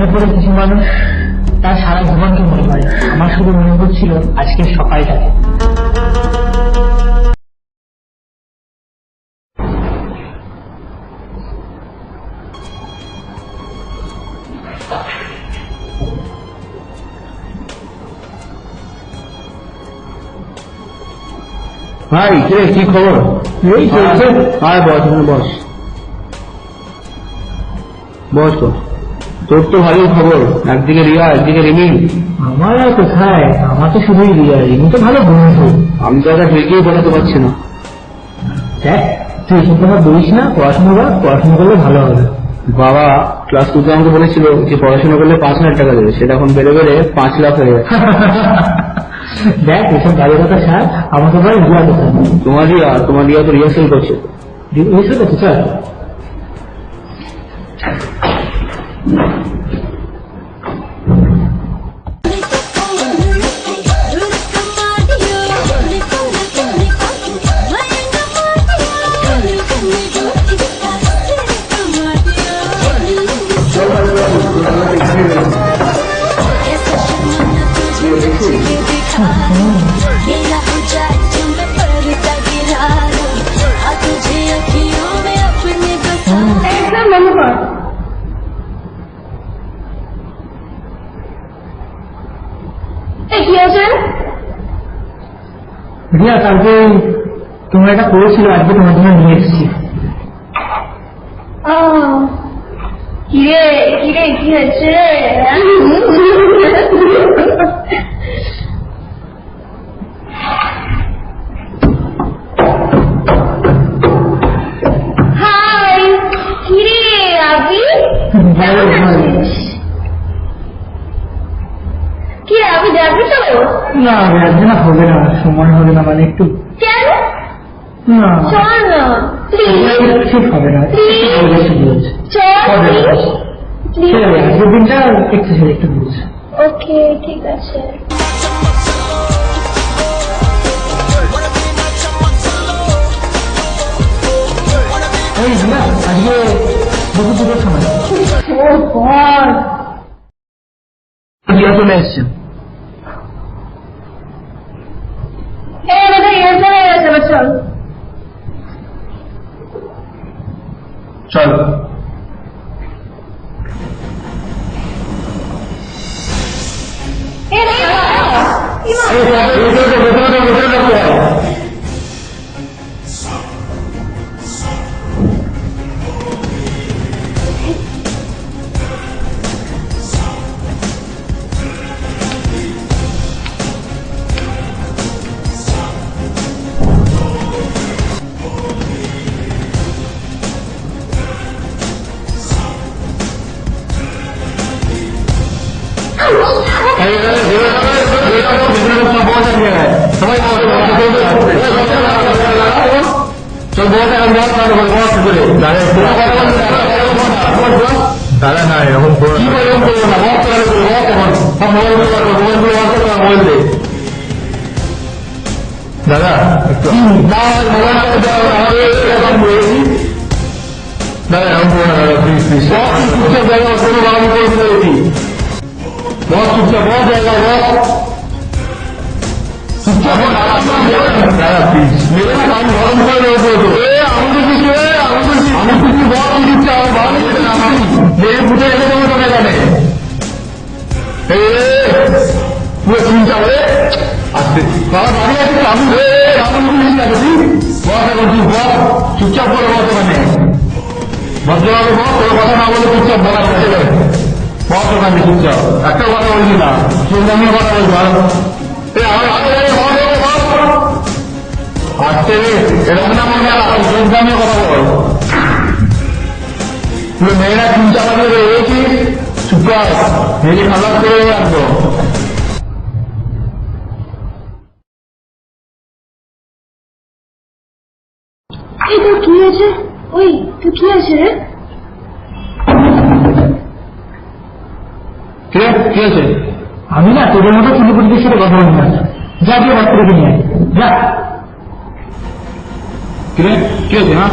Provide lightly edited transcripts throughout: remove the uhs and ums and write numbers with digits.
মনে পড়ে কিছু মানুষ তার সারা জীবনকে মনে করে। আমার শুধু মনে পড়ছিল আজকের সকালটাকে। ভাই কিরে কি খবর? এই চলছে। আয় বস, বস বস বস। তোর তো ভালোই খবর, একদিকে রিয়া একদিকে রিমি। আমার আর কোথায়, আমার তো শুধুই রিয়া, রিমি তো ভালো বন্ধু। আমি তো একটা ঠিকই বোঝাতে পারছি না। দেখ তুই এসব কথা বলিস না, পড়াশোনা কর, পড়াশোনা করলে ভালো হবে। বাবা ক্লাস 2 তে আমাকে বলেছিল যে পড়াশোনা করলে 5,000 টাকা দেবে, সেটা এখন বেড়ে বেড়ে 5 লাখ হয়ে গেছে। দেখ এসব গাড়ির কথা ছাড়, আমাকে বল রিয়া কোথায়? তোমার রিয়া তো রিহার্সেল করছে। রিহার্সেল করছে? চল। রিয়া কালকে তোমার একটা করেছিল, আজকে তোমার জন্য নিয়ে এসেছি। কিরে কিরে কি হয়েছে? হাই কিরে আবি, কি আবি যাবি তো? না আজকে না, হবে না, সময় হবে না, মানে একটু কেন? না চল না প্লিজ, ঠিক হবে না, চল প্লিজ। আজকের দিনটা একটু ছেড়ে একটু বুঝছে। ওকে ঠিক আছে। এই রিয়া আজকে দুপুর দুটোর সময় ও গড, রিয়া চলে এসছে। এই আমাদের রিহার্সাল হয়ে গেছে, এবার চল। চল এই দাঁড়া, কি দাদা না এরকম করো দাদা একটু দাদা এরকম করো না দাদা, প্লিজ প্লিজ। চুপচাপ জায়গা কোনো বাঙালি করে দিয়েছি। বস চুপচাপ, বস জায়গা বস চুপচাপ। দাদা প্লিজ মেরে না, আমি গরম করে দেবো তো। আমাদের কিছু আমি কিছু বস দিচ্ছে, আমার ভালো মেরে ফুটে রেখে দেবো তোকে জানে। পুরো চিন্তা করে আসতে বাবা বাড়ি আছে, আমি বস এখন তুই বস, চুপচাপ করে বস ওখানে, ভদ্রভাবে বস, তোর কথা না বলে চুপচাপ বলা হচ্ছে বস ওখানে চুপচাপ, একটা কথা বলছি না, সুন্দর কথা বলবো। আসতে এরকম না মনে হয় সুন্দর কথা বল। পুরো মেয়েরা চিন্তা করে রয়েছি, চুপ কর, মেয়েকে খারাপ করে রাখবো। এই তোর কি হয়েছে? ওই তুই কি হয়েছে রে? কি হয়েছে? আমি না তোদের মতো ছেলেপুটিদের সাথে কথা বলি না, যা গিয়ে ডাক্তারকে নিয়ে আয়, যা। কি হয়েছে? হ্যাঁ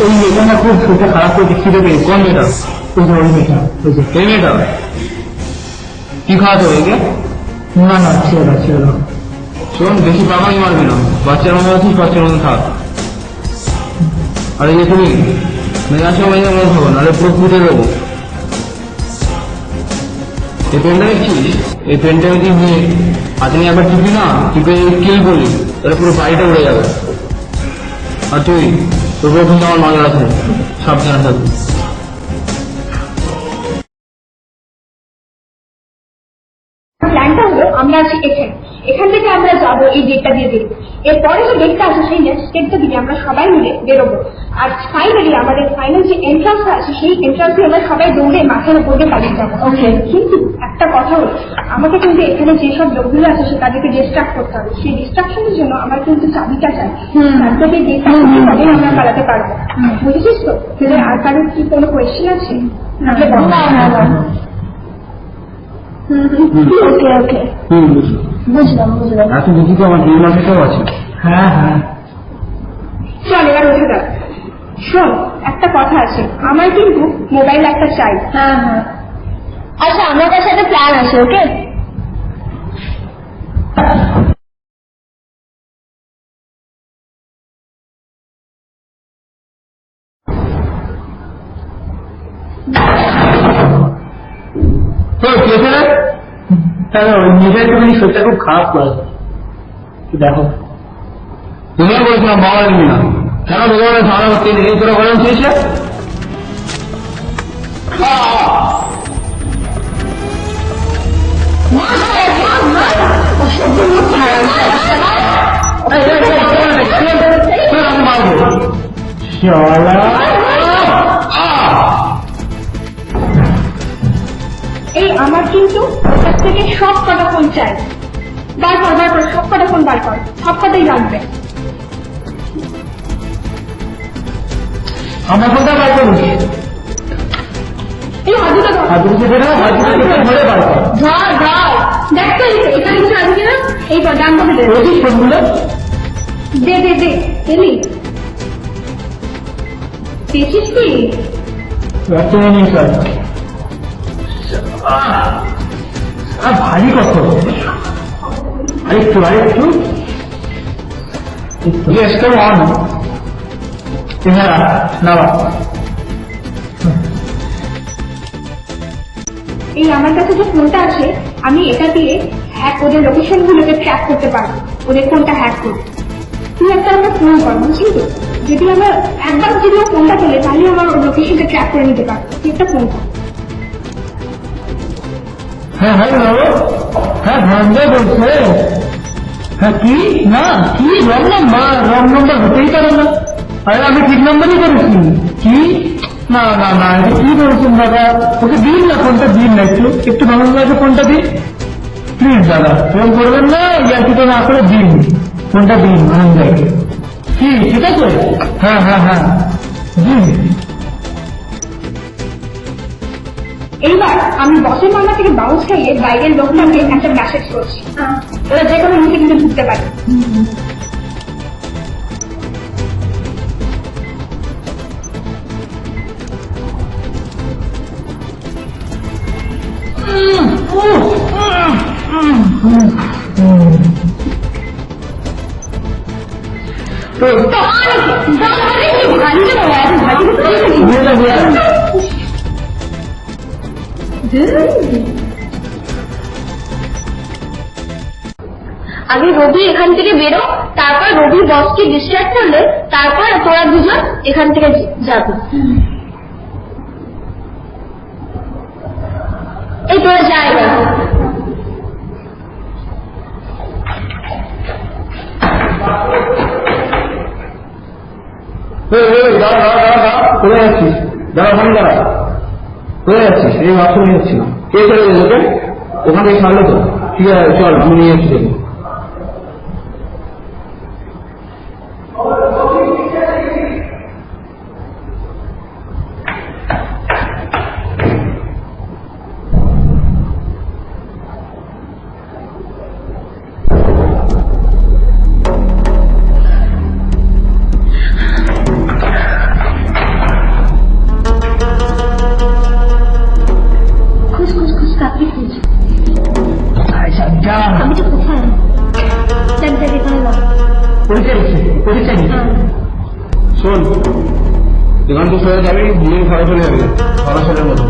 ওই এটা না খুব শরীরটা খারাপ করে দেখছি, দেবে কোন মেয়েটা? ওই যে ওই মেয়েটা, ওই যে। এই মেয়েটা কি খাওয়াতে হবে একে? না না, ছিল না, ছিল না। শোন, বেশি পাকামি মারবি না, বাচ্চার মতো আছিস, বাচ্চার মতো থাক। আর এই যে তুমি মেয়ের সময় মনে থাকো, নাহলে পুরো ফুটে দেবো। এই পেনটা দেখছিস, এই পেনটা যদি নিয়ে হাতে নিয়ে একবার টিপি না, টিপে কিল বলি, তাহলে পুরো বাড়িটা উড়ে যাবে। আর তুই তোর প্রথম আমার নজর আছে, সাবধানে থাকবি। প্ল্যানটা হলো আমরা আছি এখান থেকে আমরা যাবো এই ডেটটা দিয়ে দেখবো। এরপরে যে ডেটটা আছে সেই নেক্সট ডেটটা দিয়ে আমরা সবাই মিলে বেরোবো। আর ফাইনালি আমাদের ফাইনাল যে এন্ট্রান্সটা আছে সেই এন্ট্রান্স দিয়ে আমরা সবাই দৌড়ে মাঠের উপর দিয়ে পালিয়ে যাবো। ওকে, কিন্তু একটা কথা হলো, আমাকে কিন্তু এখানে যেসব লোকগুলো আছে সে তাদেরকে ডিস্ট্রাক্ট করতে হবে। সেই ডিস্ট্রাকশনের জন্য আমার কিন্তু চাবিটা চাই, তারপরে ডেটটা তবেই আমরা পালাতে পারবো। বুঝেছিস তো? আর কারোর কি কোনো কোয়েশ্চেন আছে? ওকে ওকে, বুঝলাম বুঝলাম। এত বুঝি তো আমার 2 মাসেও আছে। হ্যাঁ হ্যাঁ, চল এবার উঠে যাক। শোন, একটা কথা আছে, আমার কিন্তু মোবাইল একটা চাই। হ্যাঁ হ্যাঁ, আচ্ছা আমার কাছে একটা প্ল্যান আছে। ওকে, তাহলে ওই মেয়েটা একটুখানি শরীরটা খুব খারাপ করে। দেখো, তুমিও বলছিলাম বাবা নিবি না, কেন ভগবানের ধারণা করতে এই তোরা বলেন চেয়েছে? আমি মারবো। চলা এই আমার কিন্তু ওটার থেকে সব কটা ফোন চাই। বার কর বার কর, সব কটা ফোন বার কর, সব কটাই লাগবে। আমার ফোনটা বার করুন। এই হাজুটা ধর, হাজুর চেপে না, হাজুর চেপে ধরে বার কর। ধর ধর, দেখ তো এখানে কিছু আছে কিনা। এই ধর, ডান পাশে দে, বলছিস ফোনগুলো? দে দে দে, এলি পেয়েছিস কি? একটা মিনিট আছে। আর ভারী কত, আরেকটু আরেকটু। Yes, come on. হ্যাঁ না, এই আমার কাছে যে ফোনটা আছে, আমি এটা দিয়ে ওদের লোকেশন গুলোকে ট্র্যাক করতে পারবো, ওদের ফোনটা হ্যাক করবো। তুই একটা আমরা ফোন কর, বুঝলি তো? যদি আমরা একবার যদি ও ফোনটা পেলে, তাহলে আমার লোকেশনটা ট্র্যাক করে নিতে পারবো। তুই একটা ফোন কর। হ্যাঁ হ্যাঁ বাবু, হ্যাঁ ধনঞ্জয় বলছে। হ্যাঁ কি না, কি রং নম্বর হতেই পারে না। আরে আমি ঠিক নম্বরই করেছি। কি না না না, এটা কি বলছেন দাদা? ওকে দিন না ফোনটা, দিন না, একটু ধনঞ্জয়কে ফোনটা দিন প্লিজ দাদা। ফোন করবেন না, ইয়ার কিছু না করে দিন, ফোনটা দিন ধনঞ্জয়কে। কি ঠিক আছে? হ্যাঁ হ্যাঁ হ্যাঁ, দিন। এইবার আমি বসের মামলা থেকে বাউন্স খাইয়ে বাইরের লোকটাকে একটা মেসেজ করছি। ওরা যে কোনো মুখে কিন্তু ঢুকতে পারে। আগে রবি এখান থেকে বেরো, তারপর রবি বসকে ডিস্ট্রাক্ট করলে, তারপর তোরা দুজন এখান থেকে যাবি। এই তোরা যা এবার। কোথায় যাচ্ছিস? দাঁড়া, ওখানে দাঁড়া। কোথায় যাচ্ছিস? এই বাক্স নিয়ে যাচ্ছি না। কে চলে গেল তোকে? ওখান থেকে ছাড়লো তো? ঠিক আছে চল, আমি নিয়ে যাচ্ছি। পরিচয় দিচ্ছে, পরিচয় দিচ্ছে। শোন, এখান থেকে সরে যাবি, গিয়ে ঘরে চলে যাবে সরাসরির মতো।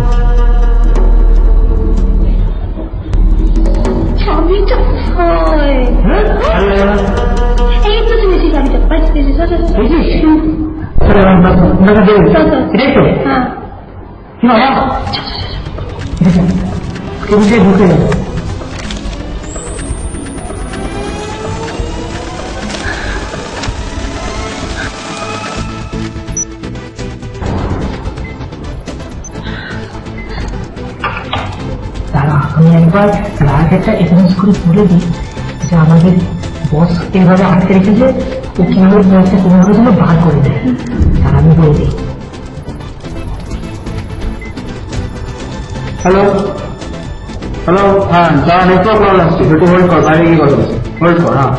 চাবিটা কোথায়? হ্যাঁ ভালো লাগে না? এই তো শুনেছি চাবিটা পাইছি। বুঝিস? চলে এবার আমরা দেবো। এটাই তো? হ্যাঁ। কি বাবা? কেমিকে ঢুকে যাবে। দাঁড়া, আমি একবার রায়টা এক্সপিরিয়েন্স করে বলে দিই যে আমাদের বস এইভাবে আটকে রেখেছে, ও কিভাবে বসে কোনোভাবে যেন বার করে দেয়। তার আমি বলে দিই। হ্যালো হ্যালো, হ্যাঁ যারা নেটওয়ার্ক প্রবলেম আসছে একটু হোল্ড কর, বাইরে গিয়ে কথা বলছি, হোল্ড কর। হ্যাঁ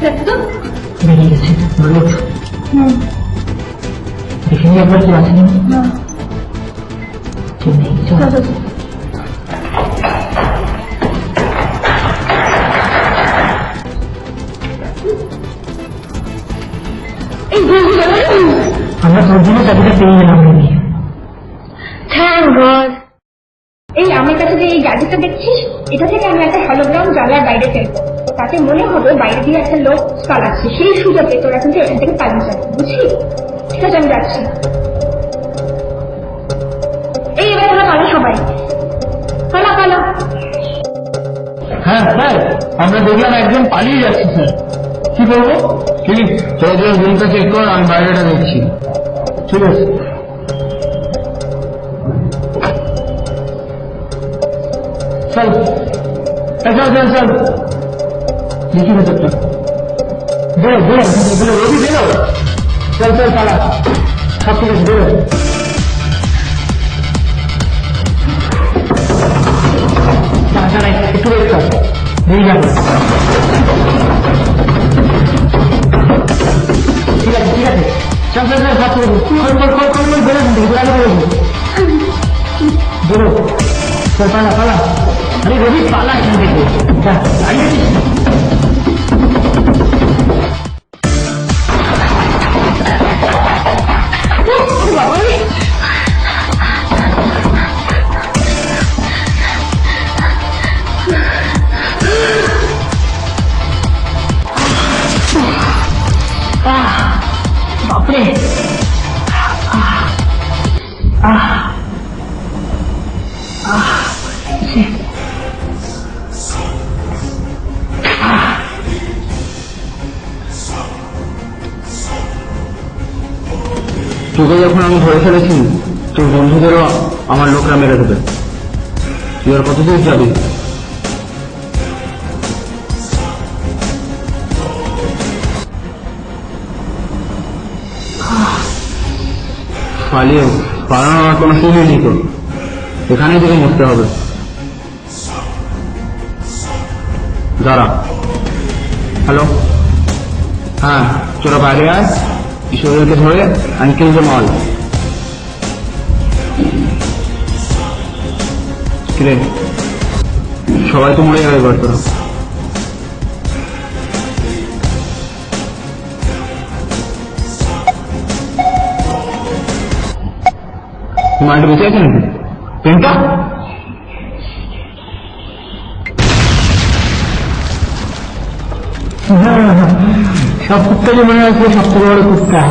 দেখতো? বেরিয়ে গেছে রোজ। দেখে নিয়ে একবার কি আছে না ঠিক নেই। চল আমরা তোর জন্য চাবিটা পেয়ে গেলাম। Thank god. এই আমার কাছে যে এই গাড়িটা দেখছিস, এটা থেকে আমি একটা হলোগ্রাম জানলার বাইরে ফেলবো। তাতে মনে হবে বাইরে দিয়ে একটা লোক পালাচ্ছে, সেই সুযোগে তোরা কিন্তু এখান থেকে পালিয়ে যাবে, বুঝলি? ঠিক আছে, আমি যাচ্ছি। এই এবার তোরা পালা, সবাই পালা পালা। হ্যাঁ স্যার, আমরা দেখলাম একজন পালিয়ে যাচ্ছে স্যার, কি করবো? ঠিক, তোরা যে রুমটা চেক কর, আমি বাইরেটা দেখছি। ঠিক আছে। চল চল চল চল, দেখি ভেতরটা। বেরো বেরো বেরো, রবি বেরো। চল চল পালা, সব ঠিক আছে, বেরো। দাঁড়া, একটু ওয়েট কর, বেরিয়ে যাবো। ঠিক আছে ঠিক আছে, চল চল চল, সব ঠিক আছে। Call call call call call, বেরো কিন্তু, বেরো বেরো বেরো। চল পালা পালা। আরে রবি পালা এখান থেকে, যা দাঁড়িয়ে আছিস। বাপরে, তোকে যখন আমি ধরে ফেলেছি, তোর বন্ধুদেরও আমার লোকরা মেরে দেবে। তুই আর কত দূর যাবি? পালিয়ে পালানোর কোনো সুযোগ নেই তো, এখানেই থেকে মরতে হবে। দাঁড়া, হ্যালো, হ্যাঁ তোরা বাইরে আয়, ঈশ্বরকে ধরে আঙ্কেল যে মাল। কিরে, সবাই তো মরে যাবে এবার তোরা। মালটা বেঁচে আছে নাকি? পেনটা সব কুত্তাকে মনে হচ্ছে সবথেকে বড় কুত্তা।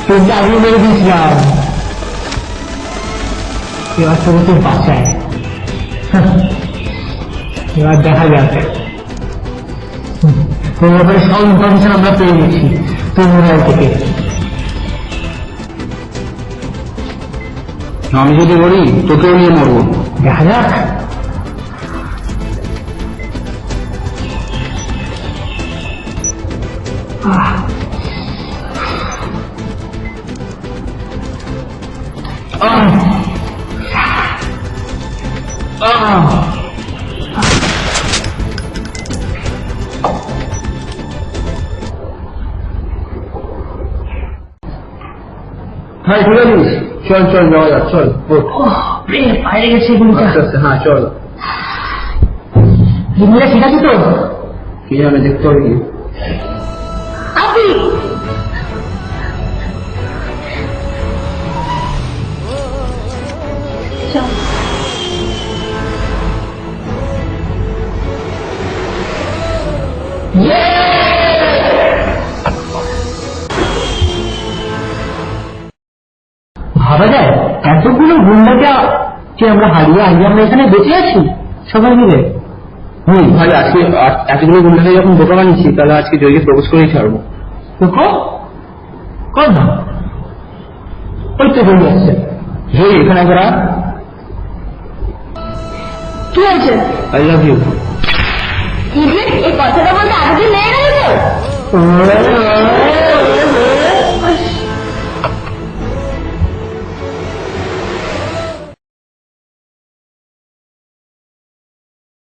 পেনটা আগে মেরে দিয়েছিলাম, এবার তোকে তো বাঁচায়। এবার দেখা যাবে। তোর ব্যাপারে সব ইনফরমেশন আমরা পেয়ে গেছি তোর মোবাইল থেকে। আমি যদি মরি তোকেও নিয়ে মরবো, দেখা যাক। হ্যাঁ ঠিক আছে, চল চল যাওয়া যাক, চল বাইরে গেছে এগুলিটা। আস্তে আস্তে, হ্যাঁ চল। জিনিসটা ঠিক আছে তো? কি জানে, দেখতে হবে কি। আপনি ভাবা যায় এতগুলো গুন্ডাকে আমরা হারিয়ে আজ আমরা এখানে বেঁচে আছি সবাই মিলে। ভাই আজকে এতগুলো গুন্ডাকে যখন বোকা বানিয়েছি, তাহলে আজকে জয়কে প্রপোজ করেই ছাড়বো। দেখো কর না, ওই তো জড়িয়ে আসছে। জয় এখানে করা, কি হয়েছে? I love you. এই কথাটা বলতে আজকে মেয়ে রয়েছে।